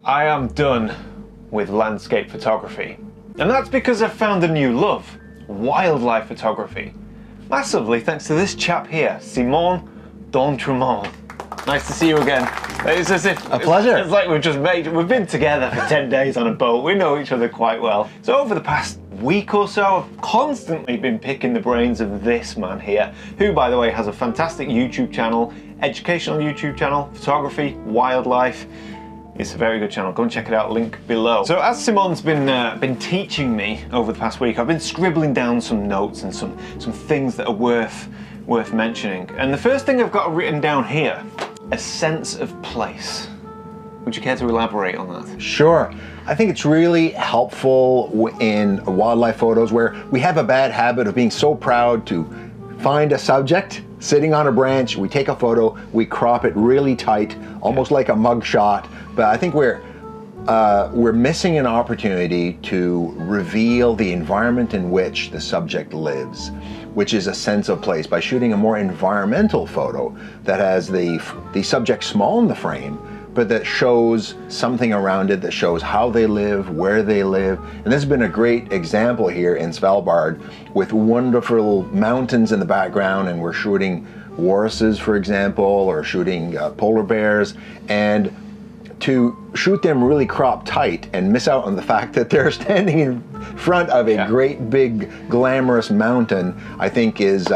I am done with landscape photography. And that's because I've found a new love, wildlife photography. Massively thanks to this chap here, Simon d'Entremont. Nice to see you again. It's as if a pleasure. It's like we've been together for 10 days on a boat. We know each other quite well. So over the past week or so, I've constantly been picking the brains of this man here, who, by the way, has a fantastic YouTube channel, educational YouTube channel, photography, wildlife. It's a very good channel. Go and check it out, link below. So as Simon's been teaching me over the past week, I've been scribbling down some notes and some things that are worth mentioning. And the first thing I've got written down here, a sense of place. Would you care to elaborate on that? Sure. I think it's really helpful in wildlife photos where we have a bad habit of being so proud to find a subject sitting on a branch, we take a photo, we crop it really tight, almost like a mug shot. But I think we're missing an opportunity to reveal the environment in which the subject lives, which is a sense of place, by shooting a more environmental photo that has the subject small in the frame, but that shows something around it, that shows how they live, where they live. And this has been a great example here in Svalbard with wonderful mountains in the background, and we're shooting walruses, for example, or shooting polar bears. And to shoot them really cropped tight and miss out on the fact that they're standing in front of a great big glamorous mountain, I think is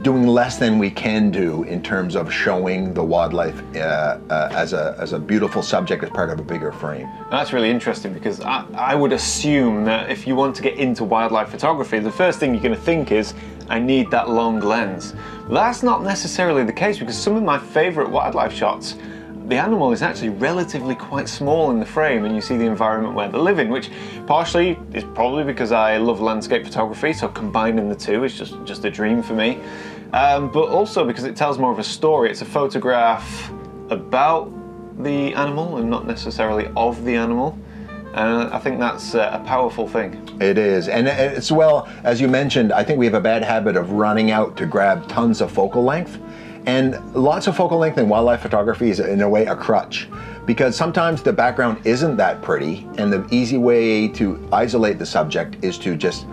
doing less than we can do in terms of showing the wildlife as a beautiful subject as part of a bigger frame. That's really interesting, because I would assume that if you want to get into wildlife photography, the first thing you're going to think is, I need that long lens. That's not necessarily the case, because some of my favorite wildlife shots, the animal is actually relatively quite small in the frame, and you see the environment where they live in, which partially is probably because I love landscape photography, so combining the two is just a dream for me. But also because it tells more of a story. It's a photograph about the animal and not necessarily of the animal. And I think that's a powerful thing. It is, and as well, as you mentioned, I think we have a bad habit of running out to grab tons of focal length. And lots of focal length in wildlife photography is, in a way, a crutch, because sometimes the background isn't that pretty, and the easy way to isolate the subject is to just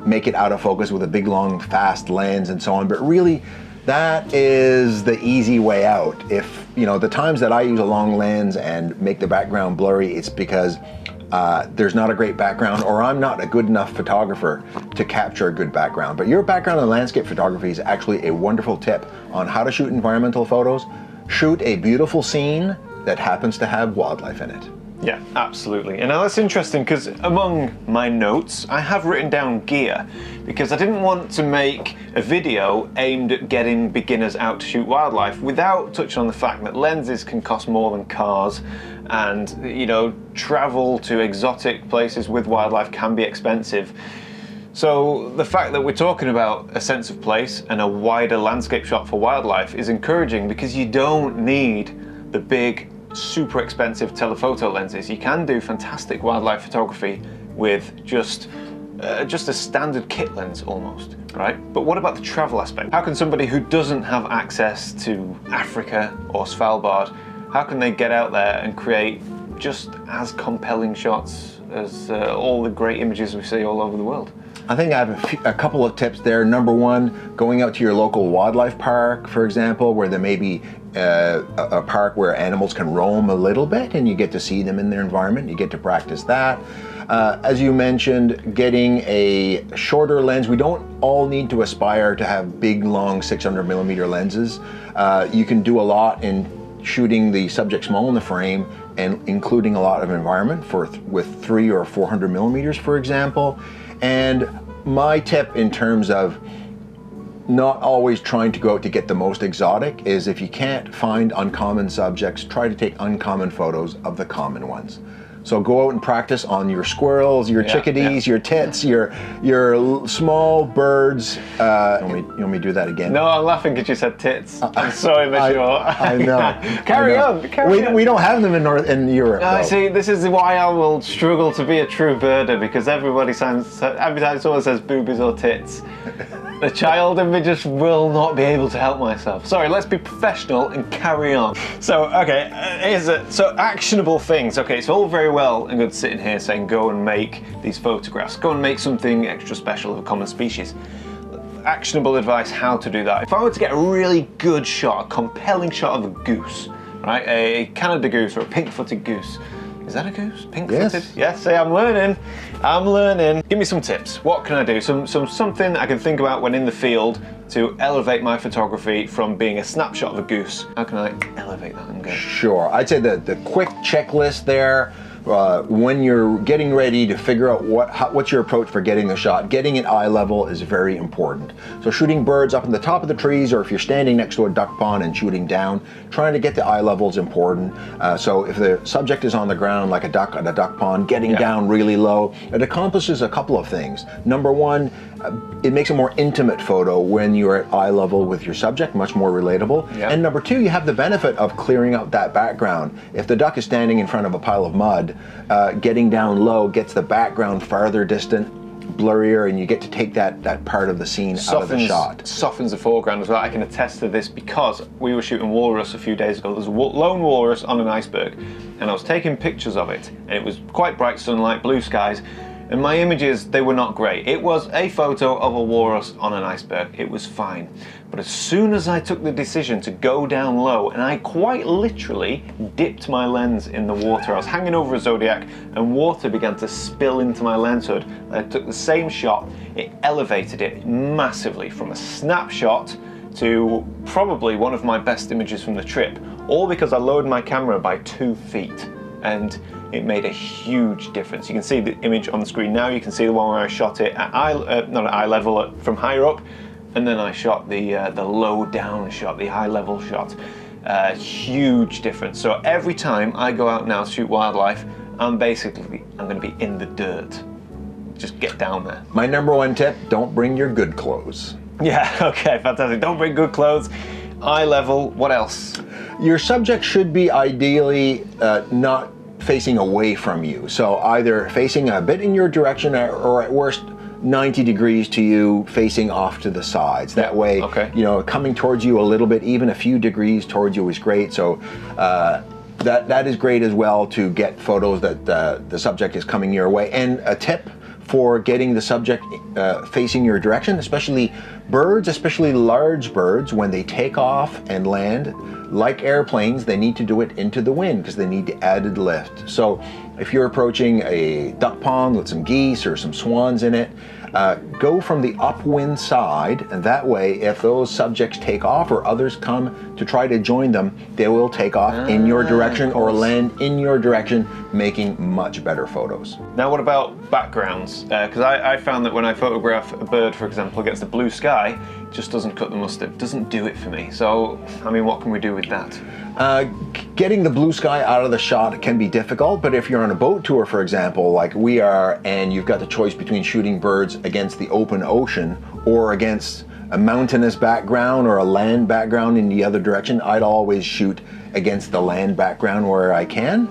make it out of focus with a big, long, fast lens and so on. But really, that is the easy way out. If, the times that I use a long lens and make the background blurry, it's because there's not a great background, or I'm not a good enough photographer to capture a good background. But your background in landscape photography is actually a wonderful tip on how to shoot environmental photos. Shoot a beautiful scene that happens to have wildlife in it. Yeah, absolutely. And now that's interesting, because among my notes, I have written down gear, because I didn't want to make a video aimed at getting beginners out to shoot wildlife without touching on the fact that lenses can cost more than cars, and travel to exotic places with wildlife can be expensive. So the fact that we're talking about a sense of place and a wider landscape shot for wildlife is encouraging, because you don't need the big, super expensive telephoto lenses. You can do fantastic wildlife photography with just a standard kit lens almost, right? But what about the travel aspect? How can somebody who doesn't have access to Africa or Svalbard, how can they get out there and create just as compelling shots as all the great images we see all over the world? I think I have a couple of tips there. Number one, going out to your local wildlife park, for example, where there may be a park where animals can roam a little bit and you get to see them in their environment. You get to practice that. As you mentioned, getting a shorter lens. We don't all need to aspire to have big, long 600mm lenses. You can do a lot in shooting the subject small in the frame and including a lot of environment with 300 or 400mm, for example. And my tip in terms of not always trying to go out to get the most exotic is, if you can't find uncommon subjects, try to take uncommon photos of the common ones. So go out and practice on your squirrels, your chickadees, your tits, your small birds. You want me to do that again? No, I'm laughing because you said tits. I'm so immature. I know. Carry on. We don't have them in Europe. See, this is why I will struggle to be a true birder, because every time someone says boobies or tits, The child in me just will not be able to help myself. Sorry, let's be professional and carry on. So, okay, so actionable things. Okay, it's all very well and good sitting here saying go and make these photographs. Go and make something extra special of a common species. Actionable advice how to do that. If I were to get a really good shot, a compelling shot of a goose, right? A Canada goose or a pink-footed goose. Is that a goose? Pink-footed? Yes, see, I'm learning. I'm learning. Give me some tips. What can I do? Something I can think about when in the field to elevate my photography from being a snapshot of a goose. How can I elevate that and go? Sure, I'd say the quick checklist there, when you're getting ready to figure out what's your approach for getting the shot, getting it eye level is very important. So shooting birds up in the top of the trees, or if you're standing next to a duck pond and shooting down, trying to get the eye level is important. So if the subject is on the ground like a duck at a duck pond, getting down really low, it accomplishes a couple of things. Number one, it makes a more intimate photo when you're at eye level with your subject, much more relatable. And number two, you have the benefit of clearing out that background. If the duck is standing in front of a pile of mud, getting down low gets the background farther distant, blurrier, and you get to take that part of the scene out of the shot. Softens the foreground as well. I can attest to this because we were shooting walrus a few days ago. There's a lone walrus on an iceberg, and I was taking pictures of it, and it was quite bright sunlight, blue skies, and my images, they were not great. It was a photo of a walrus on an iceberg. It was fine. But as soon as I took the decision to go down low, and I quite literally dipped my lens in the water. I was hanging over a Zodiac and water began to spill into my lens hood. I took the same shot. It elevated it massively from a snapshot to probably one of my best images from the trip, all because I lowered my camera by 2 feet. And it made a huge difference. You can see the image on the screen now. You can see the one where I shot it at not at eye level, from higher up, and then I shot the low down shot, the high level shot. Huge difference. So every time I go out now to shoot wildlife, I'm going to be in the dirt. Just get down there. My number one tip: don't bring your good clothes. Yeah. Okay. Fantastic. Don't bring good clothes. Eye level. What else? Your subject should be ideally not facing away from you. So either facing a bit in your direction or at worst 90 degrees to you, facing off to the sides. That way, coming towards you a little bit, even a few degrees towards you is great. So that is great as well to get photos that the subject is coming your way. And a tip for getting the subject facing your direction, especially birds, especially large birds, when they take off and land, like airplanes, they need to do it into the wind because they need the added lift. So if you're approaching a duck pond with some geese or some swans in it, go from the upwind side, and that way if those subjects take off or others come to try to join them, they will take off in your direction or land in your direction, making much better photos. Now what about backgrounds? Because I found that when I photograph a bird, for example, against the blue sky, it just doesn't cut the mustard, doesn't do it for me. So, I mean, what can we do with that? Getting the blue sky out of the shot can be difficult, but if you're on a boat tour, for example, like we are, and you've got the choice between shooting birds against the open ocean or against a mountainous background or a land background in the other direction, I'd always shoot against the land background where I can.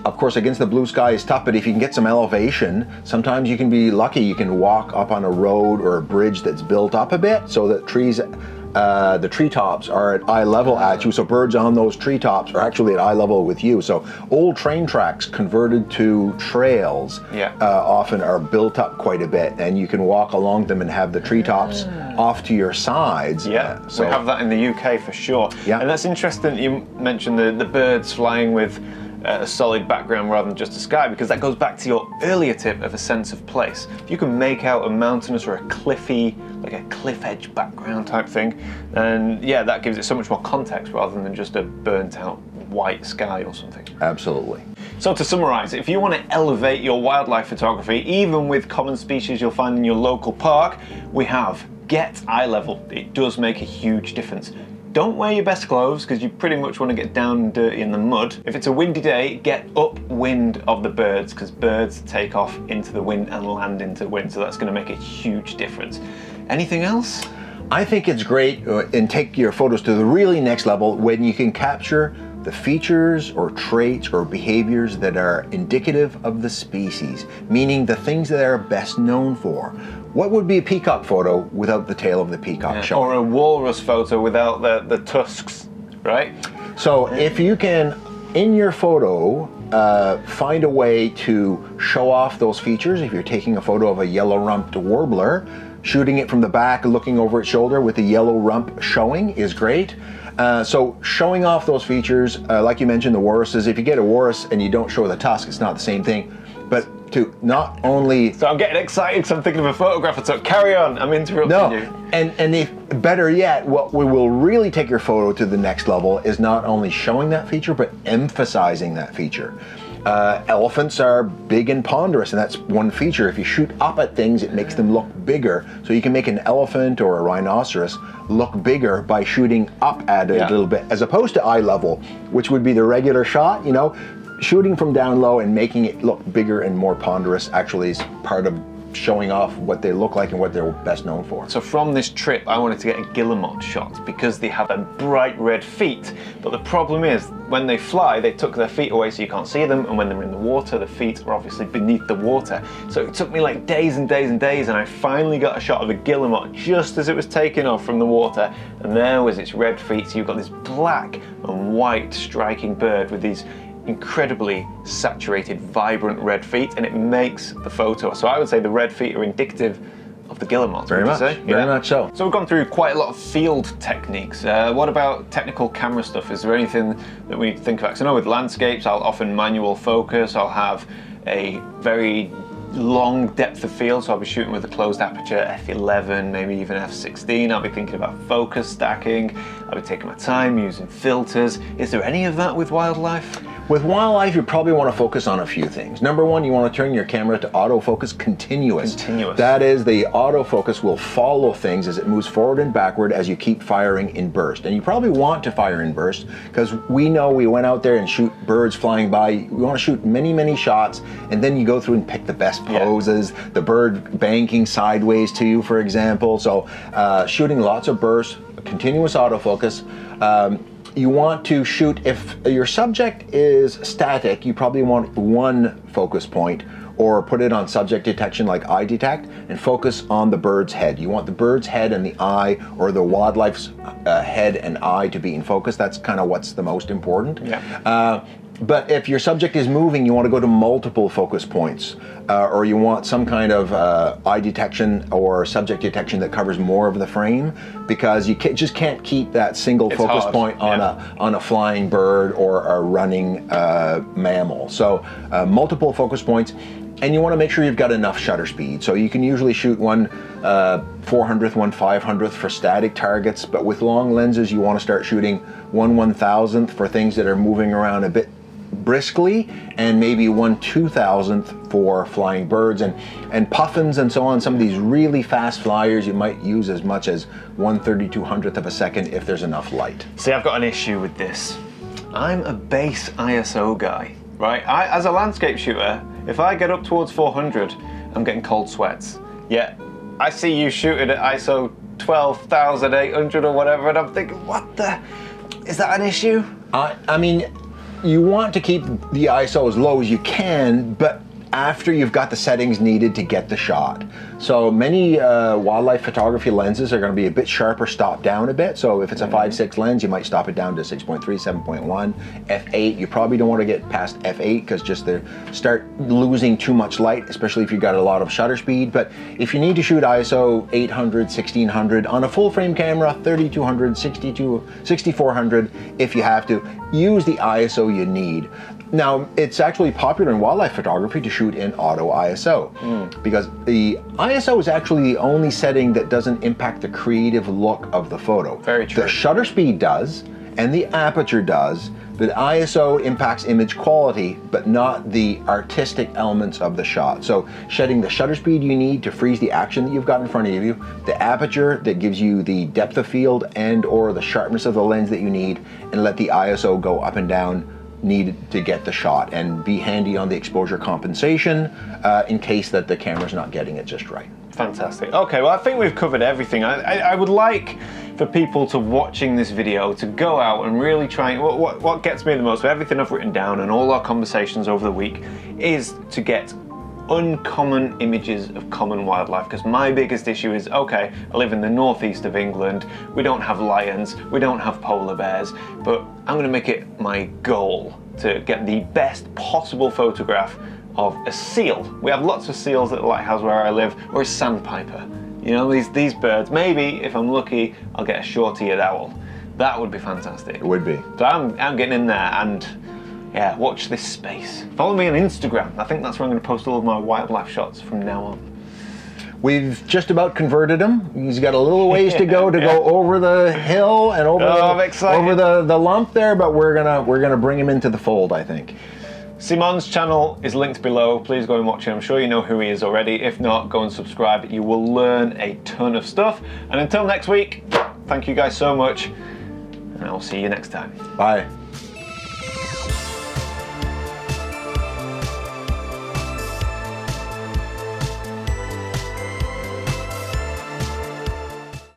Of course, against the blue sky is tough, but if you can get some elevation, sometimes you can be lucky. You can walk up on a road or a bridge that's built up a bit so that the treetops are at eye level at you, so birds on those treetops are actually at eye level with you. So old train tracks converted to trails often are built up quite a bit, and you can walk along them and have the treetops off to your sides. Yeah, so we have that in the UK for sure. Yeah. And that's interesting that you mentioned the birds flying with a solid background rather than just a sky, because that goes back to your earlier tip of a sense of place. If you can make out a mountainous or a cliffy, like a cliff edge background type thing, then yeah, that gives it so much more context rather than just a burnt out white sky or something. Absolutely. So to summarize, if you want to elevate your wildlife photography, even with common species you'll find in your local park, we have get eye level. It does make a huge difference. Don't wear your best clothes because you pretty much want to get down and dirty in the mud. If it's a windy day, get upwind of the birds because birds take off into the wind and land into the wind, so that's going to make a huge difference. Anything else? I think it's great and take your photos to the really next level when you can capture the features or traits or behaviors that are indicative of the species, meaning the things that they're best known for. what would be a peacock photo without the tail of the peacock showing? Or a walrus photo without the tusks, right? So if you can, in your photo, find a way to show off those features. If you're taking a photo of a yellow-rumped warbler, shooting it from the back, looking over its shoulder with the yellow rump showing is great. So showing off those features, like you mentioned, the walruses, if you get a walrus and you don't show the tusk, it's not the same thing. But to not only... So I'm getting excited because I'm thinking of a photographer, so carry on, I'm interrupting you. And if better yet, what will really take your photo to the next level is not only showing that feature, but emphasizing that feature. Elephants are big and ponderous, and that's one feature. If you shoot up at things, it makes them look bigger. So you can make an elephant or a rhinoceros look bigger by shooting up at it a little bit, as opposed to eye level, which would be the regular shot, you know. Shooting from down low and making it look bigger and more ponderous actually is part of showing off what they look like and what they're best known for. So from this trip, I wanted to get a guillemot shot because they have a bright red feet. But the problem is, when they fly, they took their feet away so you can't see them, and when they're in the water, the feet are obviously beneath the water. So it took me like days and days and days, and I finally got a shot of a guillemot just as it was taking off from the water, and there was its red feet. So you've got this black and white striking bird with these incredibly saturated, vibrant red feet, and it makes the photo. So I would say the red feet are indicative of the guillemots. Very much, very much so. So we've gone through quite a lot of field techniques. What about technical camera stuff? Is there anything that we need to think about? Because I know with landscapes, I'll often manual focus. I'll have a very long depth of field, so I'll be shooting with a closed aperture, f11, maybe even f16. I'll be thinking about focus stacking. I'll be taking my time using filters. Is there any of that with wildlife? With wildlife, you probably want to focus on a few things. Number one, you want to turn your camera to autofocus continuous. That is, the autofocus will follow things as it moves forward and backward as you keep firing in burst. And you probably want to fire in burst because we know we went out there and shoot birds flying by. We want to shoot many, many shots, and then you go through and pick the best poses, the bird banking sideways to you, for example. So shooting lots of bursts, continuous autofocus. You want to shoot, if your subject is static, you probably want one focus point, or put it on subject detection like eye detect and focus on the bird's head. You want the bird's head and the eye, or the wildlife's head and eye to be in focus. That's kind of what's the most important. But if your subject is moving, you want to go to multiple focus points, or you want some kind of eye detection or subject detection that covers more of the frame, because you just can't keep that single focus point on a flying bird or a running mammal. So multiple focus points. And you want to make sure you've got enough shutter speed. So you can usually shoot one 400th, one 500th for static targets, but with long lenses, you want to start shooting 1/1000th for things that are moving around a bit briskly, and maybe 1/2000th for flying birds and puffins and so on. Some of these really fast flyers, you might use as much as 1/3200th of a second if there's enough light. See, I've got an issue with this. I'm a base ISO guy, right? As a landscape shooter, if I get up towards 400, I'm getting cold sweats. Yet, I see you shooting at ISO 12,800 or whatever, and I'm thinking, what the? Is that an issue? I mean, you want to keep the ISO as low as you can, but after you've got the settings needed to get the shot. So many wildlife photography lenses are going to be a bit sharper, stop down a bit. So if it's a 5.6 lens, you might stop it down to 6.3, 7.1, f8. You probably don't want to get past f8 because just they start losing too much light, especially if you've got a lot of shutter speed. But if you need to shoot ISO 800, 1600 on a full frame camera, 3200, 6400, if you have to, use the ISO you need. Now, it's actually popular in wildlife photography to shoot in auto ISO because the ISO is actually the only setting that doesn't impact the creative look of the photo. Very true. The shutter speed does, and the aperture does, but ISO impacts image quality, but not the artistic elements of the shot. So shedding the shutter speed you need to freeze the action that you've got in front of you, the aperture that gives you the depth of field and or the sharpness of the lens that you need, and let the ISO go up and down needed to get the shot, and be handy on the exposure compensation in case that the camera's not getting it just right. Fantastic. Okay, well, I think we've covered everything. I would like for people to watching this video to go out and really try. What gets me the most of everything I've written down and all our conversations over the week is to get uncommon images of common wildlife, because my biggest issue is, okay, I live in the northeast of England, we don't have lions, we don't have polar bears, but I'm going to make it my goal to get the best possible photograph of a seal. We have lots of seals at the lighthouse where I live, or a sandpiper. You know, these birds. Maybe, if I'm lucky, I'll get a short-eared owl. That would be fantastic. It would be. So I'm getting in there, and yeah, watch this space. Follow me on Instagram. I think that's where I'm going to post all of my wildlife shots from now on. We've just about converted him. He's got a little ways to go over the hill and over the lump there, but we're gonna bring him into the fold, I think. Simon's channel is linked below. Please go and watch him. I'm sure you know who he is already. If not, go and subscribe. You will learn a ton of stuff. And until next week, thank you guys so much, and I'll see you next time. Bye.